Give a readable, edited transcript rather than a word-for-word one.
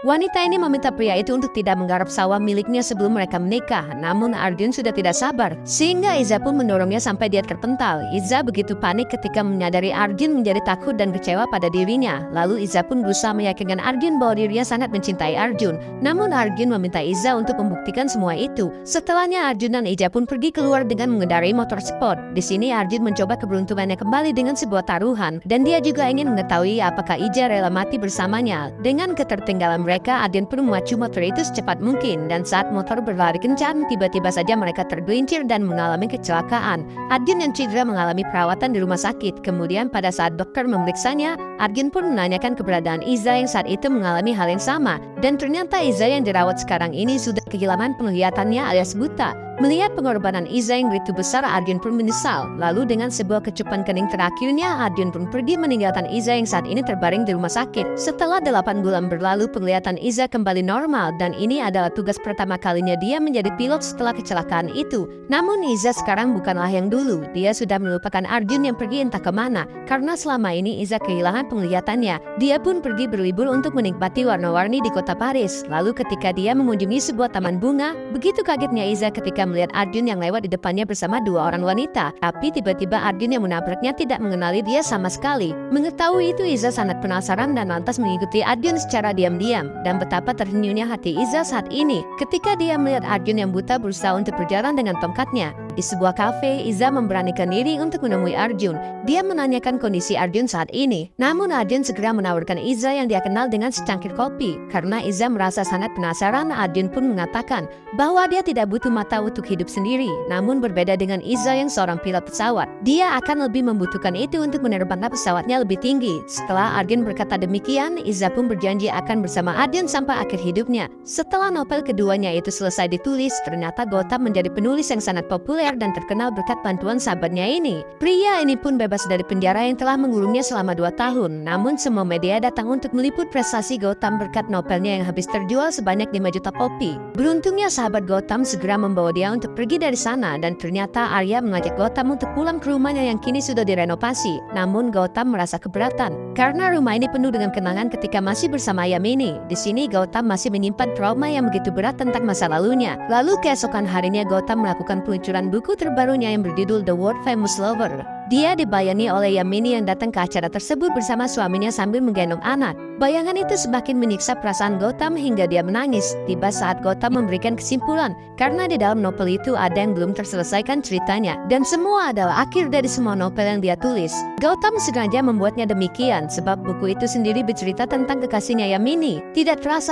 Wanita ini meminta pria itu untuk tidak menggarap sawah miliknya sebelum mereka menikah. Namun Arjun sudah tidak sabar, sehingga Iza pun mendorongnya sampai dia terpental. Iza begitu panik ketika menyadari Arjun menjadi takut dan kecewa pada dirinya. Lalu Iza pun berusaha meyakinkan Arjun bahwa dirinya sangat mencintai Arjun. Namun Arjun meminta Iza untuk membuktikan semua itu. Setelahnya Arjun dan Iza pun pergi keluar dengan mengendarai motor sport. Di sini Arjun mencoba keberuntungannya kembali dengan sebuah taruhan, dan dia juga ingin mengetahui apakah Iza rela mati bersamanya. Dengan ketertinggalan mereka, Arjun pun memacu motor itu secepat mungkin, dan saat motor berlari kencang, tiba-tiba saja mereka tergelincir dan mengalami kecelakaan. Arjun yang cedera mengalami perawatan di rumah sakit. Kemudian pada saat dokter memeriksanya, Arjun pun menanyakan keberadaan Iza yang saat itu mengalami hal yang sama. Dan ternyata Iza yang dirawat sekarang ini sudah kehilangan penglihatannya alias buta. Melihat pengorbanan Iza yang begitu besar, Arjun pun menyesal. Lalu dengan sebuah kecupan kening terakhirnya, Arjun pun pergi meninggalkan Iza yang saat ini terbaring di rumah sakit. Setelah 8 bulan berlalu, penglihatan Iza kembali normal, dan ini adalah tugas pertama kalinya dia menjadi pilot setelah kecelakaan itu. Namun Iza sekarang bukanlah yang dulu. Dia sudah melupakan Arjun yang pergi entah kemana, karena selama ini Iza kehilangan penglihatannya. Dia pun pergi berlibur untuk menikmati warna-warni di kota Paris. Lalu ketika dia mengunjungi sebuah taman bunga, begitu kagetnya Iza ketika melihat Arjun yang lewat di depannya bersama 2 orang wanita. Tapi tiba-tiba Arjun yang menabraknya tidak mengenali dia sama sekali. Mengetahui itu, Iza sangat penasaran dan lantas mengikuti Arjun secara diam-diam. Dan betapa terhenyunya hati Iza saat ini ketika dia melihat Arjun yang buta berusaha untuk berjalan dengan tongkatnya. Di sebuah kafe, Iza memberanikan diri untuk menemui Arjun. Dia menanyakan kondisi Arjun saat ini. Namun Arjun segera menawarkan Iza yang dia kenal dengan secangkir kopi. Karena Iza merasa sangat penasaran, Arjun pun mengatakan bahwa dia tidak butuh mata untuk hidup sendiri. Namun berbeda dengan Iza yang seorang pilot pesawat, dia akan lebih membutuhkan itu untuk menerbangkan pesawatnya lebih tinggi. Setelah Arjun berkata demikian, Iza pun berjanji akan bersama Arjun sampai akhir hidupnya. Setelah novel keduanya itu selesai ditulis, ternyata Gautam menjadi penulis yang sangat populer dan terkenal berkat bantuan sahabatnya ini. Pria ini pun bebas dari penjara yang telah mengurungnya selama 2 tahun. Namun semua media datang untuk meliput prestasi Gautam berkat novelnya yang habis terjual sebanyak 5 juta kopi. Beruntungnya sahabat Gautam segera membawa dia untuk pergi dari sana, dan ternyata Arya mengajak Gautam untuk pulang ke rumahnya yang kini sudah direnovasi. Namun Gautam merasa keberatan karena rumah ini penuh dengan kenangan ketika masih bersama Yamini. Di sini Gautam masih menyimpan trauma yang begitu berat tentang masa lalunya. Lalu keesokan harinya Gautam melakukan peluncuran buku terbarunya yang berjudul The World Famous Lover. Dia dibayangi oleh Yamini yang datang ke acara tersebut bersama suaminya sambil menggendong anak. Bayangan itu semakin menyiksa perasaan Gautam hingga dia menangis. Tiba saat Gautam memberikan kesimpulan, karena di dalam novel itu ada yang belum terselesaikan ceritanya, dan semua adalah akhir dari semua novel yang dia tulis. Gautam sengaja membuatnya demikian sebab buku itu sendiri bercerita tentang kekasihnya Yamini. Tidak terasa